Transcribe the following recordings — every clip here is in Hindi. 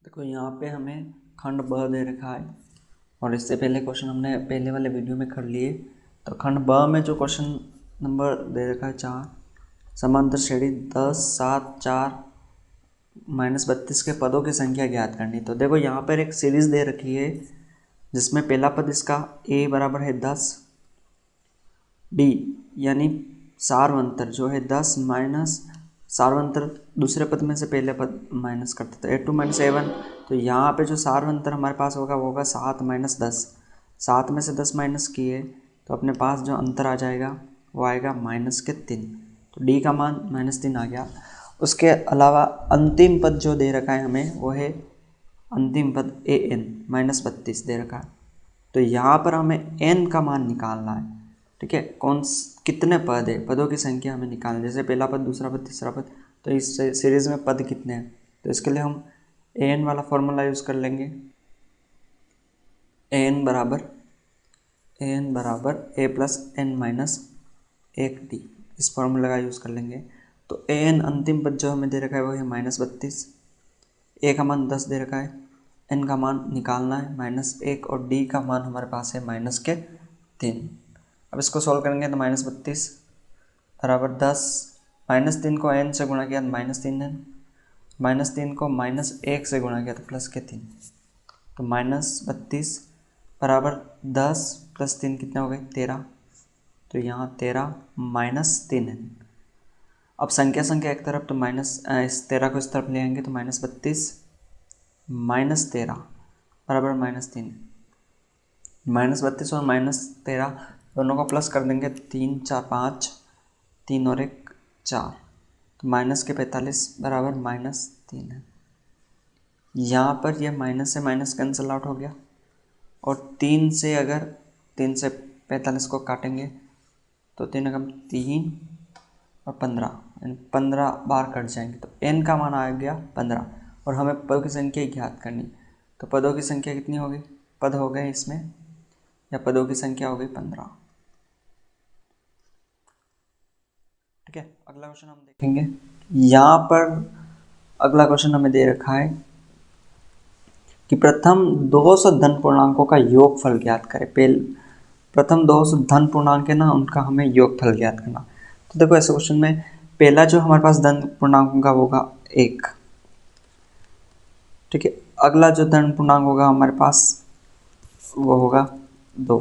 देखो यहाँ पे हमें खंड ब दे रखा है और इससे पहले क्वेश्चन हमने पहले वाले वीडियो में कर लिए। तो खंड ब में जो क्वेश्चन नंबर दे रखा है 4, समांतर श्रेणी 10, 7, 4 -32 के पदों की संख्या ज्ञात करनी। तो देखो यहाँ पर एक सीरीज दे रखी है जिसमें पहला पद इसका a बराबर है 10, d यानी सारवंतर जो है 10 माइनस सारवंतर दूसरे पद में से पहले पद माइनस करते थे a2 - a1। तो यहाँ पे जो सारवंतर हमारे पास होगा वो होगा 7 - 10। 7 में से 10 माइनस किए तो अपने पास जो अंतर आ जाएगा वो आएगा -3। तो d का मान -3 आ गया। उसके अलावा अंतिम पद जो दे रखा है हमें वो है अंतिम पद an -32 दे रखा है। तो यहाँ पर हमें n का मान निकालना है। ठीक है, कितने पद है, पदों की संख्या हमें निकालना है। जैसे पहला पद, दूसरा पद, तीसरा पद, तो इस सीरीज में पद कितने हैं। तो इसके लिए हम an वाला फॉर्मूला यूज़ कर लेंगे। an बराबर a plus n minus 1d, इस फॉर्मूला का यूज़ कर लेंगे। तो an अंतिम पद जो हमें दे रखा है वो है -32, a का मान 10 दे रखा है, n का मान निकालना है -1 और d का मान हमारे पास है -3। अब इसको सॉल्व करेंगे तो -32 बराबर 10, -3 को n से गुणा किया तो -3n, -3 को -1 से गुणा किया तो +3। तो -32 बराबर 10 + 3 कितने हो गए 13। तो यहाँ 13 -3n। अब संख्या एक तरफ तो इस 13 को इस तरफ ले आएंगे तो -32 - 13 बराबर -3। -32 और -13 दोनों को प्लस कर देंगे, 3 4 5, 3 और 1 4, तो माइनस के 45 बराबर -3 है। यहाँ पर यह माइनस से माइनस कैंसिल आउट हो गया और 3 से 45 को काटेंगे तो 3 एकम 3 और 15 बार कट जाएंगे। तो n का मान आ गया 15 और हमें पदों की संख्या ज्ञात करनी। तो पदों की संख्या कितनी हो गई, पद हो गए इसमें, या पदों की संख्या हो गई 15। ठीक है, अगला क्वेश्चन हम देखेंगे। यहाँ पर अगला क्वेश्चन हमें दे रखा है कि प्रथम 200 धन पूर्णांकों का योगफल ज्ञात करें। प्रथम 200 धन पूर्णांक है ना, उनका हमें योगफल ज्ञात करना। तो देखो ऐसे क्वेश्चन में पहला जो हमारे पास धन पूर्णांक का होगा 1। ठीक है, अगला जो धन पूर्णांक होगा हमारे पास वो होगा 2।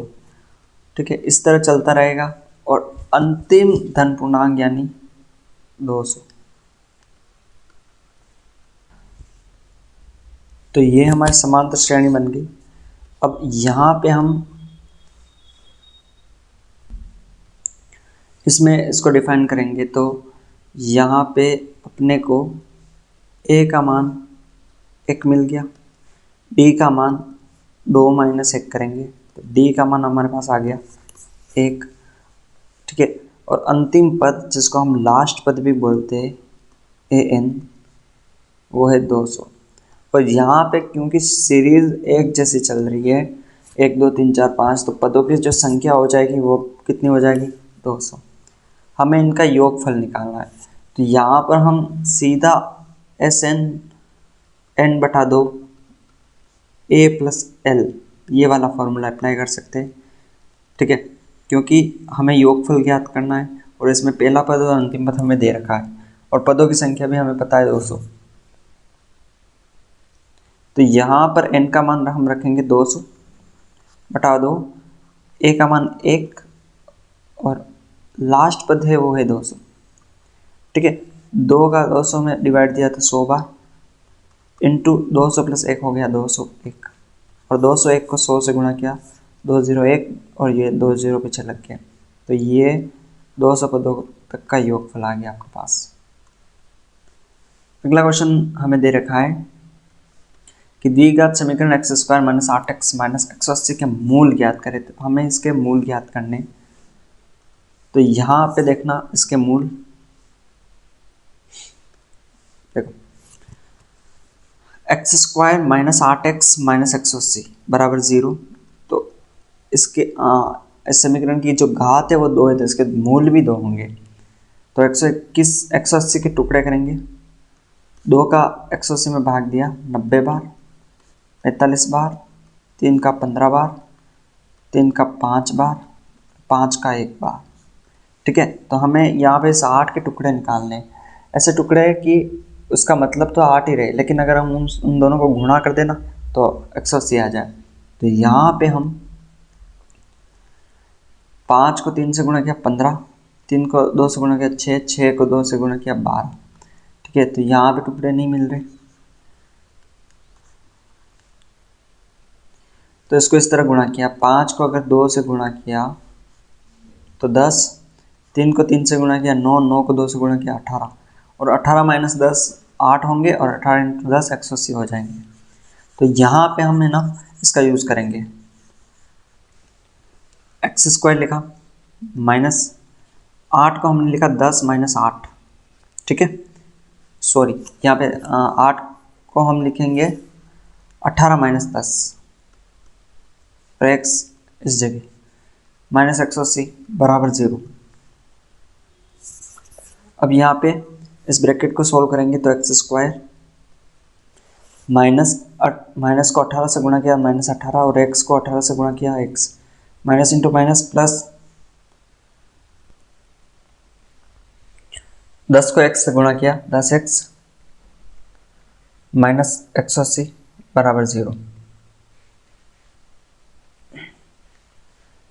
ठीक है, इस तरह चलता रहेगा और अंतिम धन पूर्णांक यानी 200। तो ये हमारी समांतर श्रेणी बन गई। अब यहाँ पे हम इसमें इसको डिफाइन करेंगे तो यहाँ पे अपने को a का मान 1 मिल गया, d का मान 2 - 1 करेंगे तो d का मान हमारे पास आ गया 1। ठीक है, और अंतिम पद जिसको हम लास्ट पद भी बोलते हैं an, वो है 200। और यहाँ पे क्योंकि सीरीज एक जैसी चल रही है 1 2 3 4 5, तो पदों की जो संख्या हो जाएगी वो कितनी हो जाएगी 200। हमें इनका योगफल निकालना है। तो यहाँ पर हम सीधा SN n बटा 2 a प्लस l ये वाला फॉर्मूला अप्लाई कर सकते हैं। ठीक है, क्योंकि हमें योगफल ज्ञात करना है और इसमें पहला पद और अंतिम पद हमें दे रखा है और पदों की संख्या भी हमें पता है 200। तो यहाँ पर n का मान हम रखेंगे 200 बटा 2, a का मान 1 और लास्ट पद है वो है 200। ठीक है, 2 का 200 में डिवाइड दिया तो 100 बार, इंटू 200 + 1 हो गया 201 और 201 को 100 से गुणा किया 201 और ये 20 पीछे लग गया। तो ये 200 पदों तक का योगफल आ गया आपके पास। अगला क्वेश्चन हमें दे रखा है कि द्विघात समीकरण x² - 8x - 180 के मूल ज्ञात करें। तो हमें इसके मूल ज्ञात करने। तो यहाँ पे देखना इसके मूल, देखो x² - 8x - 180 बराबर 0। तो इसके इस समीकरण की जो घात है वो 2 है तो इसके मूल भी 2 होंगे। तो 180 के टुकड़े करेंगे 2 का 180 में भाग दिया 90 बार, 45 बार, 3 का 15 बार, 3 का 5 बार, 5 का 1 बार। ठीक है, तो हमें यहाँ पे इस 8 के टुकड़े निकालने हैं। ऐसे टुकड़े है कि उसका मतलब तो 8 ही रहे, लेकिन अगर हम उन दोनों को गुणा कर देना तो 180 आ जाए। तो यहाँ पे हम 5 को 3 से गुणा किया 15, 3 को 2 से गुणा किया 6, 6 को 2 से गुणा किया 12। ठीक है, तो यहाँ पे टुकड़े नहीं मिल रहे, तो इसको इस तरह गुणा किया। 5 को अगर 2 से गुणा किया तो 10, 3 को 3 से गुणा किया 9, 9 को 2 से गुणा किया 18, और 18 माइनस 10 8 होंगे, और 18 इंटू 10 180 हो जाएंगे। तो यहाँ पे हम है ना इसका यूज़ करेंगे, एक्स स्क्वायर लिखा माइनस 8 को हमने लिखा 10 माइनस 8। ठीक है, सॉरी, यहाँ पे 8 को हम लिखेंगे 18 माइनस 10, और एक्स इस जगह माइनस 180 बराबर 0। अब यहाँ पे इस ब्रैकेट को सॉल्व करेंगे तो एक्स स्क्वायर माइनस को 18 से गुणा किया माइनस 18, और एक्स को 18 से गुणा किया x, minus into minus plus, 10 को x से गुणा किया 10x माइनस 180 बराबर 0।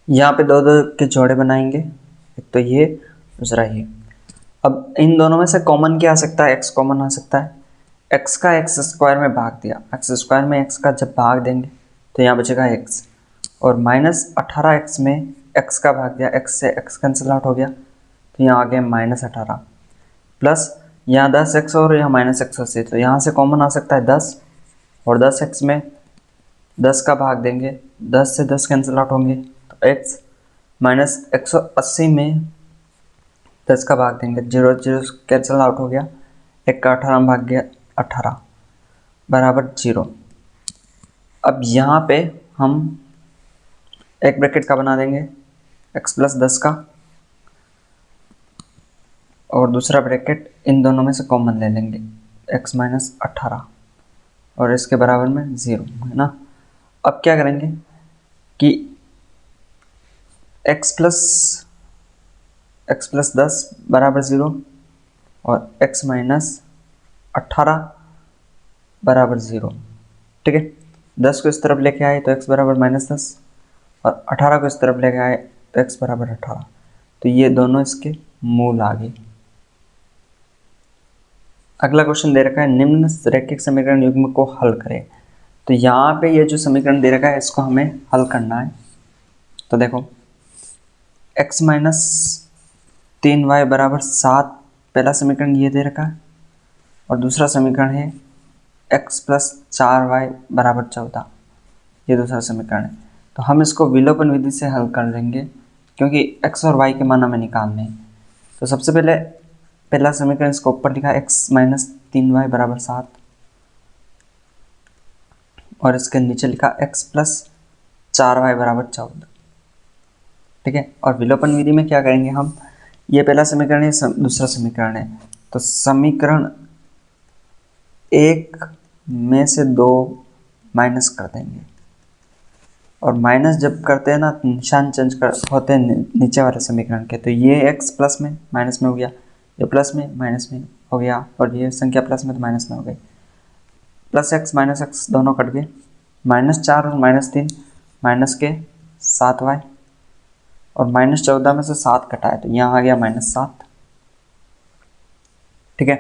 यहाँ पे दो दो के जोड़े बनाएंगे, एक तो ये दूसरा ये। अब इन दोनों में से कॉमन क्या आ सकता है, x कॉमन आ सकता है। x का x स्क्वायर में भाग दिया, x स्क्वायर में x का जब भाग देंगे तो यहाँ बचेगा x, और माइनस 18x में x का भाग दिया, x से x कैंसिल आउट हो गया, तो यहाँ आ गया माइनस 18, प्लस यहाँ 10x और यहाँ माइनस 180, तो यहाँ से कॉमन आ सकता है 10, और 10x में 10 का भाग देंगे, 10 से 10 कैंसिल आउट होंगे, तो x माइनस 180 में 10 का भाग देंगे, 0 0 कैंसिल आउट हो गया, 1 का 18 में भाग गया 18 बराबर 0। अब यहाँ पे हम एक ब्रैकेट का बना देंगे x प्लस 10 का, और दूसरा ब्रैकेट इन दोनों में से कॉमन ले लेंगे x माइनस 18, और इसके बराबर में 0 है ना। अब क्या करेंगे कि x प्लस 10 बराबर 0 और x माइनस 18 बराबर 0। ठीक है, 10 को इस तरफ लेके आए तो x बराबर माइनस 10, और 18 को इस तरफ लेके आए तो x बराबर 18, तो ये दोनों इसके मूल आ गए। अगला क्वेश्चन दे रखा है निम्न रैखिक समीकरण युग्म को हल करें। तो यहाँ पे ये जो समीकरण दे रखा है इसको हमें हल करना है। तो देखो x माइनस 3y बराबर 7 पहला समीकरण ये दे रखा है, और दूसरा समीकरण है x प्लस 4y बराबर 14, ये दूसरा समीकरण है। तो हम इसको विलोपन विधि से हल कर लेंगे, क्योंकि x और y के मान हमें निकालने हैं। तो सबसे पहले पहला समीकरण इसको ऊपर लिखा x माइनस 3y बराबर 7, और इसके नीचे लिखा x प्लस 4y बराबर 14। ठीक है, और विलोपन विधि में क्या करेंगे हम, ये पहला समीकरण है, दूसरा समीकरण है, तो समीकरण 1 में से 2 माइनस कर देंगे, और माइनस जब करते हैं ना निशान चेंज कर होते हैं नीचे वाले समीकरण के, तो ये x प्लस में माइनस में हो गया, ये प्लस में माइनस में हो गया, और ये संख्या प्लस में तो माइनस में हो गई। प्लस x माइनस x दोनों कट गए, -4 और -3 माइनस के 7y, और -14 में से 7 कटा है तो यहाँ आ गया -7। ठीक है,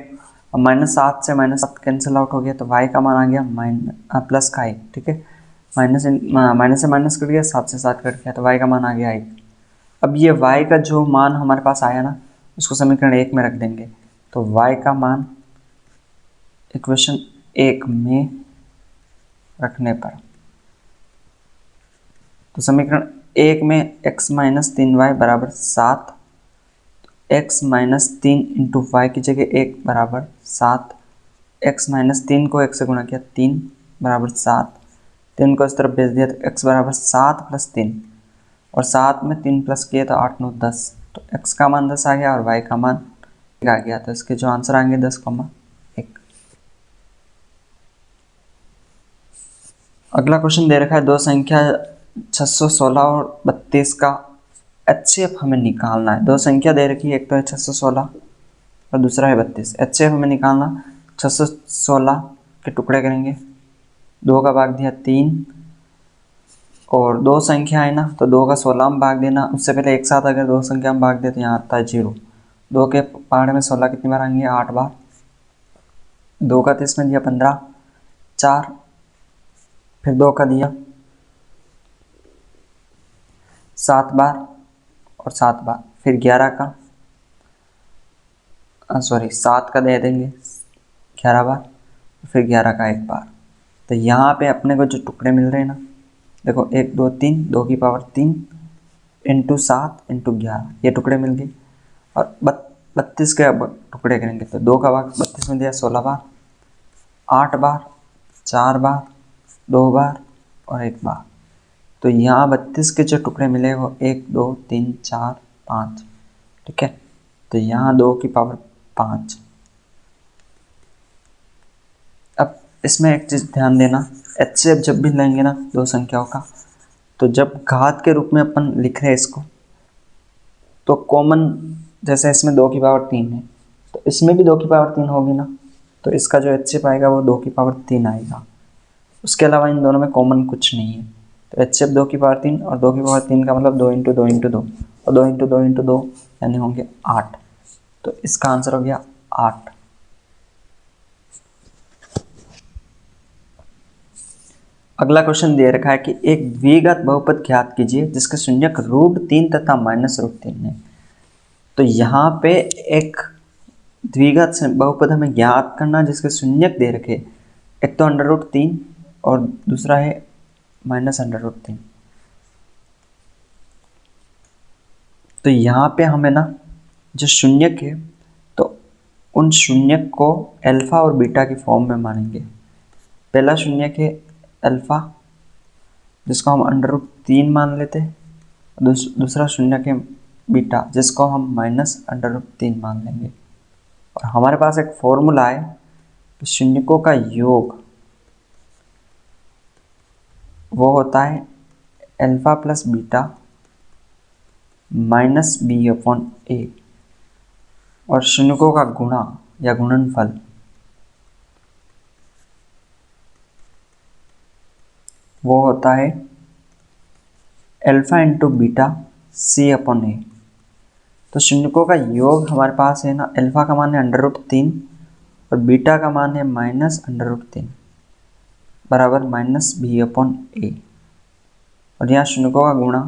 अब -7 से -7 कैंसिल आउट हो गया, तो y का मान आ गया प्लस का 1। ठीक है, माइनस से माइनस कट गया, 7 से 7 कट गया, तो y का मान आ गया 1। अब ये y का जो मान हमारे पास आया ना उसको समीकरण 1 में रख देंगे, तो y का मान इक्वेशन 1 में रखने पर, तो समीकरण 1 में x माइनस 3y बराबर 7, x माइनस 3 इंटू वाई की जगह 1 बराबर 7, x माइनस 3 को 1 से गुणा किया 3 बराबर 7, 3 को इस तरफ भेज दिया तो x बराबर 7 प्लस 3, और 7 में 3 प्लस किए तो 8 9 10, तो x का मान 10 आ गया और y का मान 1 आ गया, तो इसके जो आंसर आएंगे 10,1। अगला क्वेश्चन दे रखा है दो संख्या 616 और 32 का HCF हमें निकालना है। दो संख्या दे रखी है, एक तो है 616 और दूसरा है 32। HCF हमें निकालना, 616 के टुकड़े करेंगे, 2 का भाग दिया 3 और दो संख्या है ना तो 2 का 16 में भाग देना। उससे पहले एक साथ अगर दो संख्या में भाग दे तो यहाँ आता है 0। 2 के पहाड़ में 16 कितनी बार आएंगे? 8 बार। 2 का 30 में दिया 15, 4, फिर 2 का दिया 7 बार और 7 बार, फिर 11 का 7 का दे देंगे 11 बार, फिर 11 का 1 बार। तो यहाँ पे अपने को जो टुकड़े मिल रहे हैं ना, देखो 1 2 3, 2 की पावर 3 इंटू 7 इंटू 11, ये टुकड़े मिल गए। और 32 के अब टुकड़े करेंगे तो 2 का भाग 32 में दिया 16 बार, 8 बार, 4 बार, 2 बार और 1 बार। तो यहाँ 32 के जो टुकड़े मिले वो 1 2 3 4 5, ठीक है। तो यहाँ 2 की पावर 5। अब इसमें एक चीज़ ध्यान देना, HCF जब भी लेंगे ना दो संख्याओं का, तो जब घात के रूप में अपन लिख रहे हैं इसको, तो कॉमन, जैसे इसमें 2 की पावर 3 है तो इसमें भी 2 की पावर 3 होगी ना, तो इसका जो HCF आएगा वो 2 की पावर 3 आएगा। उसके अलावा इन दोनों में कॉमन कुछ नहीं है। तो HCF 2 की पावर 3 और 2 की पावर 3 का मतलब 2 इंटू 2 इंटू 2 और 2 इंटू 2 इंटू 2 यानी होंगे 8। तो इसका आंसर हो गया 8। अगला क्वेश्चन दे रखा है कि एक द्विघात बहुपद ज्ञात कीजिए जिसके शून्यक √3 तथा -√3 है। तो यहाँ पे एक द्विघात बहुपद हमें ज्ञात करना जिसके शून्यक दे रखे, एक तो √3 और दूसरा है -√3। तो यहाँ पे हमें ना जो शून्यक है तो उन शून्यक को अल्फा और बीटा की फॉर्म में मानेंगे। पहला शून्यक है अल्फा जिसको हम √3 मान लेते हैं, दूसरा शून्यक है बीटा जिसको हम -√3 मान लेंगे। और हमारे पास एक फॉर्मूला है तो शून्यकों का योग वो होता है अल्फा प्लस बीटा -b/a और शून्यकों का गुणा या गुणनफल वो होता है अल्फा इंटू बीटा c/a। तो शून्यकों का योग हमारे पास है ना, अल्फा का मान है √3 और बीटा का मान है -√3 बराबर -b/a। और यहाँ शून्यकों का गुणा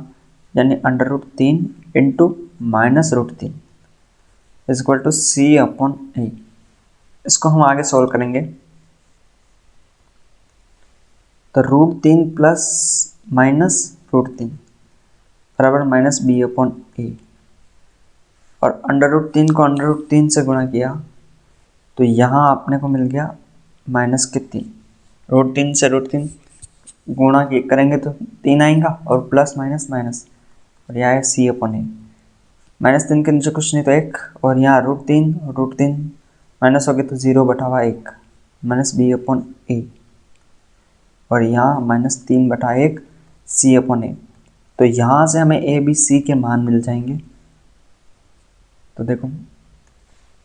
यानी √3 इंटू -√3 इक्वल टू c/a। इसको हम आगे सॉल्व करेंगे तो √3 प्लस -√3 बराबर -b/a और √3 को √3 से गुणा किया तो यहाँ अपने को मिल गया -3। √3 से √3 गुणा करेंगे तो 3 आएगा और प्लस माइनस माइनस और यह है c/a। -3 के नीचे कुछ नहीं तो 1 और यहाँ √3 माइनस हो गया तो 0/1 -b/a और यहाँ -3/1 c/a। तो यहाँ से हमें a b c के मान मिल जाएंगे। तो देखो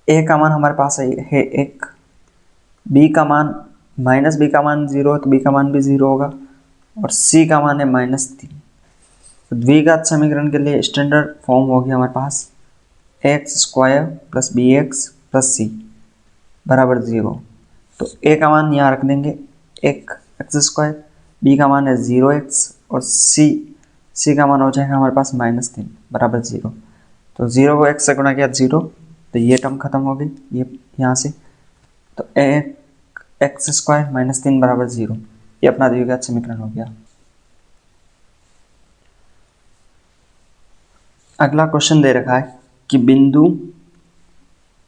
a का मान हमारे पास है 1, b का मान -b का मान 0 है तो b का मान भी 0 होगा और c का मान है -3। तो द्विघात समीकरण के लिए स्टैंडर्ड फॉर्म होगी हमारे पास x² + bx + c बराबर 0। तो a का मान यहाँ रख देंगे 1x², b का मान है 0x और c का मान हो जाएगा हमारे पास -3 बराबर 0। तो 0 को x से गुणा किया 0, तो ये टर्म खत्म हो गई ये यहाँ से। तो x² - 3 बराबर 0, ये अपना द्विघात समीकरण हो गया। अगला क्वेश्चन दे रखा है कि बिंदु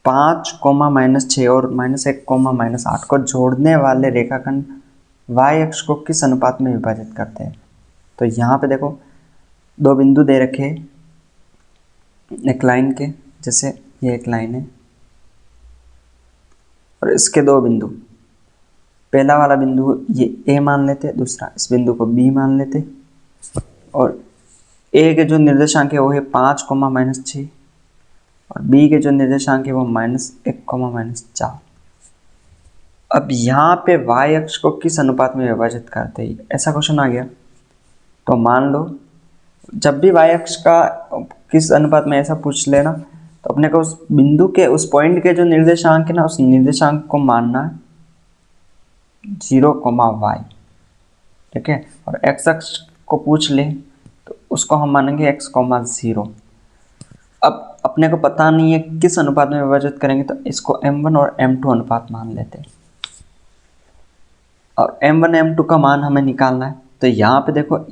5, -6 और -1, -8 को जोड़ने वाले रेखाखंड y अक्ष को किस अनुपात में विभाजित करते हैं। तो यहाँ पे देखो दो बिंदु दे रखे एक लाइन के, जैसे ये एक लाइन है और इसके दो बिंदु, पहला वाला बिंदु ये ए मान लेते, दूसरा इस बिंदु को बी मान लेते, और ए के जो निर्देशांक है वो है 5, -6, और बी के जो निर्देशांक है वो -1, -4। अब यहाँ पे y अक्ष को किस अनुपात में विभाजित करते हैं, ऐसा क्वेश्चन आ गया। तो मान लो जब भी y अक्ष का किस अनुपात में ऐसा पूछ लेना, तो अपने को उस बिंदु के उस पॉइंट के जो निर्देशांक है ना, उस निर्देशांक को मानना है 0, y, ठीक है। और x अक्ष को पूछ ले तो उसको हम मानेंगे x, 0। अब अपने को पता नहीं है किस अनुपात में विभाजित करेंगे, तो इसको m1 और m2 अनुपात मान लेते हैं, और m1 m2 का मान हमें निकालना है। तो यहाँ पे देखो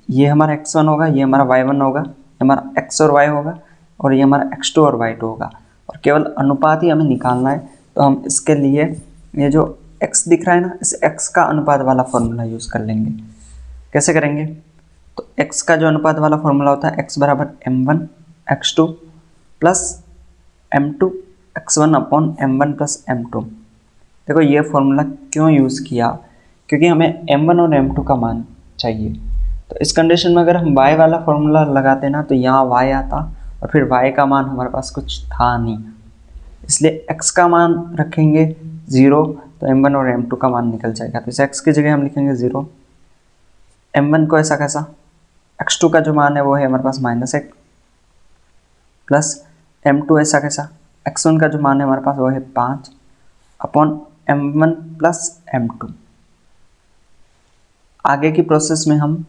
ये हमारा x1 होगा, ये हमारा y1 होगा, ये हमारा x और y होगा, और ये हमारा x2 और y2 होगा, और केवल अनुपात ही हमें निकालना है। तो हम इसके लिए ये जो x दिख रहा है ना, इस x का अनुपात वाला फॉर्मूला यूज़ कर लेंगे। कैसे करेंगे, तो x का जो अनुपात वाला फॉर्मूला होता है x बराबर m1 x2 plus m2 x1 upon m1 plus m2। देखो ये फॉर्मूला क्यों यूज़ किया, क्योंकि हमें m1 और m2 का मान चाहिए। तो इस कंडीशन में अगर हम y वाला फॉर्मूला लगाते ना, तो यहाँ y आता और फिर y का मान हमारे पास कुछ था नहीं, इसलिए x का मान रखेंगे 0, तो m1 और m2 का मान निकल जाएगा। तो इस x की जगह हम लिखेंगे 0, m1 को ऐसा कैसा, x2 का जो मान है वो है हमारे पास -1, प्लस m2 ऐसा कैसा, x1 का जो मान है हमारे पास वो है 5 अपॉन m1 प्लस m2। आगे की प्रोसेस में हम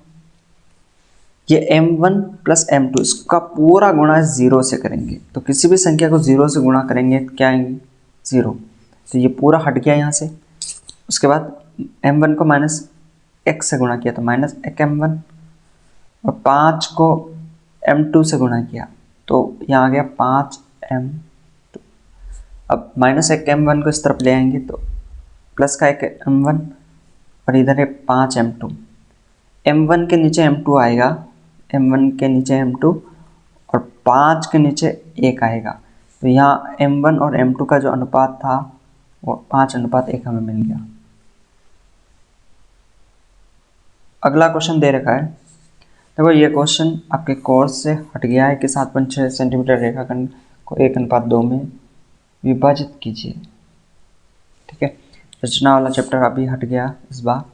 ये m1 प्लस m2 इसका पूरा गुणा 0 से करेंगे। तो किसी भी संख्या को 0 से गुणा करेंगे क्या आएंगे, 0। तो ये पूरा हट गया यहाँ से। उसके बाद m1 को -1 से गुणा किया तो -1m1, और 5 को m2 से गुणा किया तो यहाँ आ गया 5m2। अब -1m1 को इस तरफ ले आएंगे तो प्लस का 1m1, और इधर है 5m2। m1 के नीचे m2 आएगा, m1 के नीचे m2, और 5 के नीचे 1 आएगा। तो यहाँ m1 और m2 का जो अनुपात था वो 5:1 हमें मिल गया। अगला क्वेश्चन दे रखा है, देखो ये क्वेश्चन आपके कोर्स से हट गया है कि 7.6 सेंटीमीटर रेखाखंड को 1:2 में विभाजित कीजिए, ठीक है। रचना वाला चैप्टर अभी हट गया इस बार।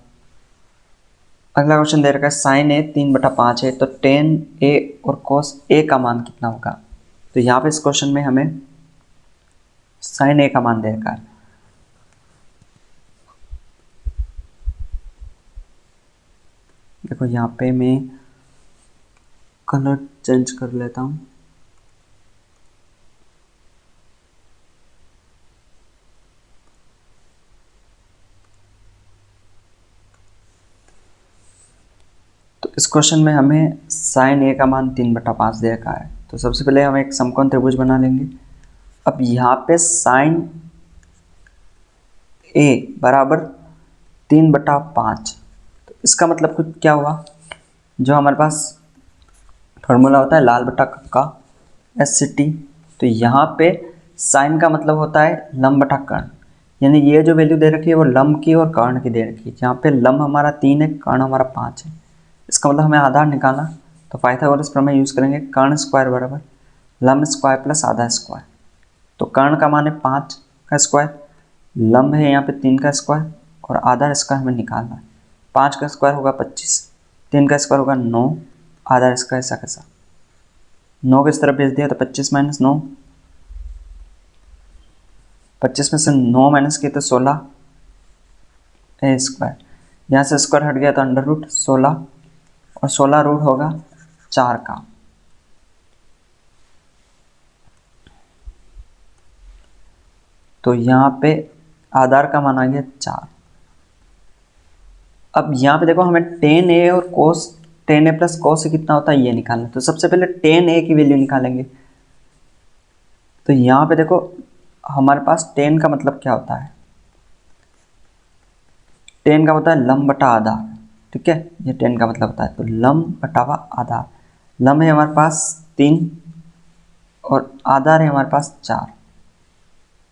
अगला क्वेश्चन दे रखा है साइन ए 3/5 है, तो टेन ए और कोस ए का मान कितना होगा। तो यहाँ पे इस क्वेश्चन में हमें साइन ए का मान दे रखा है। देखो यहाँ पे मैं कलर चेंज कर लेता हूँ। तो इस क्वेश्चन में हमें साइन ए का मान 3/5 दे रखा है। तो सबसे पहले हम एक समकोण त्रिभुज बना लेंगे। अब यहाँ पे साइन ए बराबर 3/5, तो इसका मतलब कुछ क्या हुआ, जो हमारे पास फॉर्मूला होता है लाल बटा कक्का SCT, तो यहाँ पे साइन का मतलब होता है लंब बटा कर्ण, यानी ये जो वैल्यू दे रखी है वो लंब की और कर्ण की दे रखी है। यहाँ पे लंब हमारा 3 है, कर्ण हमारा 5 है। इसका मतलब हमें आधार निकालना, तो पाइथागोरस प्रमेय यूज़ करेंगे। कर्ण स्क्वायर बराबर लंब स्क्वायर प्लस आधा स्क्वायर। तो कर्ण का मान है 5 का स्क्वायर, लंब है यहाँ पे 3 का स्क्वायर, और आधा स्क्वायर हमें निकालना है। 5 का स्क्वायर होगा 25, 3 का स्क्वायर होगा 9, आधा स्क्वायर ऐसा कैसा, 9 को इस तरफ भेज दिया तो 25 - 9, 25 में से 9 माइनस किए तो 16 ए स्क्वायर। यहाँ से स्क्वायर हट गया तो अंडर रूट 16, और 16 रूट होगा 4 का। तो यहाँ पे आधार का मान आ गया 4। अब यहाँ पे देखो हमें टेन ए और कोस टेन ए प्लस कोस ए कितना होता है ये निकालना है। तो सबसे पहले टेन ए की वैल्यू निकालेंगे। तो यहाँ पे देखो हमारे पास टेन का मतलब क्या होता है, टेन का होता है लंब बटा आधा, ठीक है। ये टेन का मतलब होता है, तो लंब बटावा आधा। लंब है हमारे पास 3 और आधा है हमारे पास 4,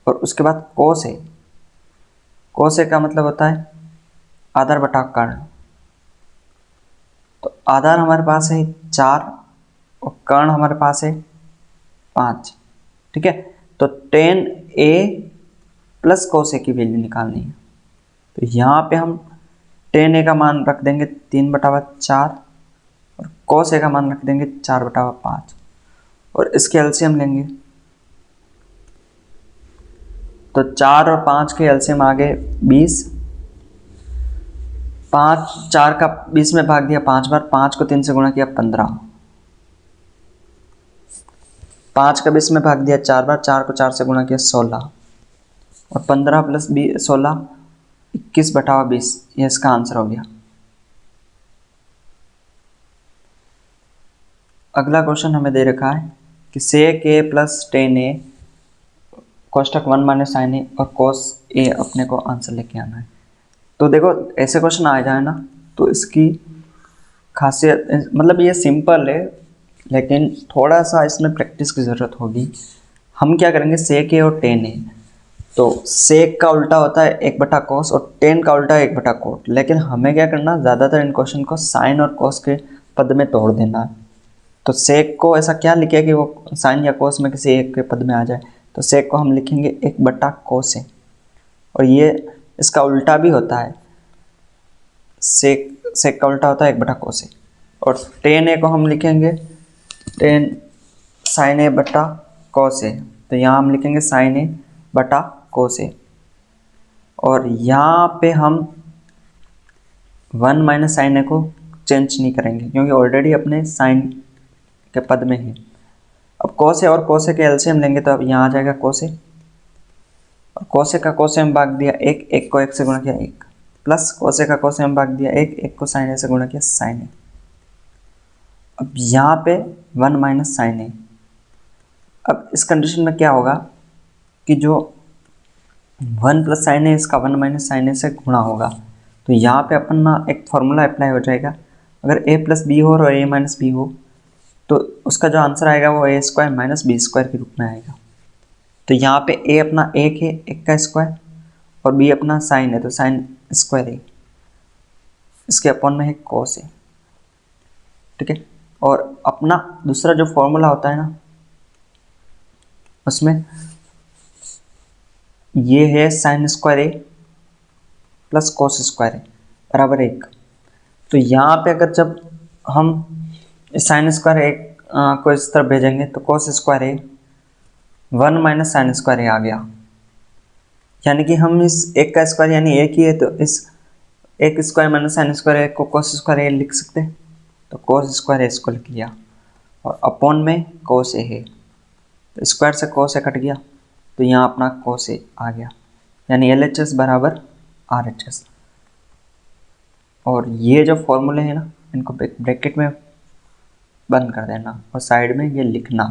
और उसके बाद कोस है। कोस ए का मतलब होता है आधार बटा कर्ण। तो आधार हमारे पास है 4 और कर्ण हमारे पास है 5। ठीक है, तो tan a plus cos a की वैल्यू निकालनी है। तो यहाँ पे हम tan a का मान रख देंगे 3/4 और cos a का मान रख देंगे 4/5 और इसके एलसीएम लेंगे। तो 4 और 5 के एलसीएम आ गए 20। 4 का 20 में भाग दिया 5 बार, 5 को 3 से गुणा किया 15। 5 का 20 में भाग दिया 4 बार, 4 को 4 से गुणा किया 16 और 15 प्लस 16 21/20। ये इसका आंसर हो गया। अगला क्वेश्चन हमें दे रखा है कि sec a plus tan a कोष्टक 1 minus sin a और cos a अपने को आंसर लेके आना है। तो देखो ऐसे क्वेश्चन आ जाए ना तो इसकी खासियत मतलब ये सिंपल है लेकिन थोड़ा सा इसमें प्रैक्टिस की ज़रूरत होगी। हम क्या करेंगे sec a और tan a, तो sec का उल्टा होता है 1/cos और tan का उल्टा है 1/cot। लेकिन हमें क्या करना, ज़्यादातर इन क्वेश्चन को sin और cos के पद में तोड़ देना है। तो sec को ऐसा क्या लिखे कि वो sin या cos में किसी एक के पद में आ जाए। तो sec को हम लिखेंगे 1/cos a और ये इसका उल्टा भी होता है, sec का उल्टा होता है 1/cos a। और tan a को हम लिखेंगे tan sin a/cos a। तो यहाँ हम लिखेंगे sin a/cos a और यहाँ पे हम 1 माइनस sin a को चेंज नहीं करेंगे क्योंकि ऑलरेडी अपने sin के पद में है। अब cos a और cos a के एलसीएम लेंगे तो अब यहाँ आ जाएगा cos a और cos a का cos a में भाग दिया 1, 1 को 1 से गुणा किया 1 प्लस cos a का cos a में भाग दिया 1, 1 को sin a से गुणा किया sin a। अब यहाँ पे 1 माइनस sin a। अब इस कंडीशन में क्या होगा कि जो 1 प्लस sin a इसका 1 माइनस sin a से गुणा होगा। तो यहाँ पे अपन ना एक फॉर्मूला अप्लाई हो जाएगा, अगर a प्लस बी हो और a माइनस बी हो तो उसका जो आंसर आएगा वो a square minus B square के रूप में आएगा। तो यहाँ पे a अपना 1 है, 1 का स्क्वायर और b अपना साइन है तो साइन स्क्वायर है, इसके अपॉन में है cos है। ठीक है, और अपना दूसरा जो फॉर्मूला होता है ना उसमें ये है sine square a plus cos square a बराबर 1। तो यहाँ पे अगर जब हम साइन स्क्वायर a को इस तरफ भेजेंगे तो cos square a 1 minus sine square a आ गया। यानी कि हम इस एक का स्क्वायर यानी एक ही है तो इस एक square minus sine square a को कोस स्क्वायर a लिख सकते हैं। तो कोस स्क्वायर a इसको लिख लिया और अपॉन में कोस a है तो स्क्वायर से कोस a कट गया तो यहाँ अपना कोस a आ गया, यानी LHS बराबर RHS। और ये जो फॉर्मूले हैं ना इनको ब्रैकेट में बंद कर देना और साइड में ये लिखना।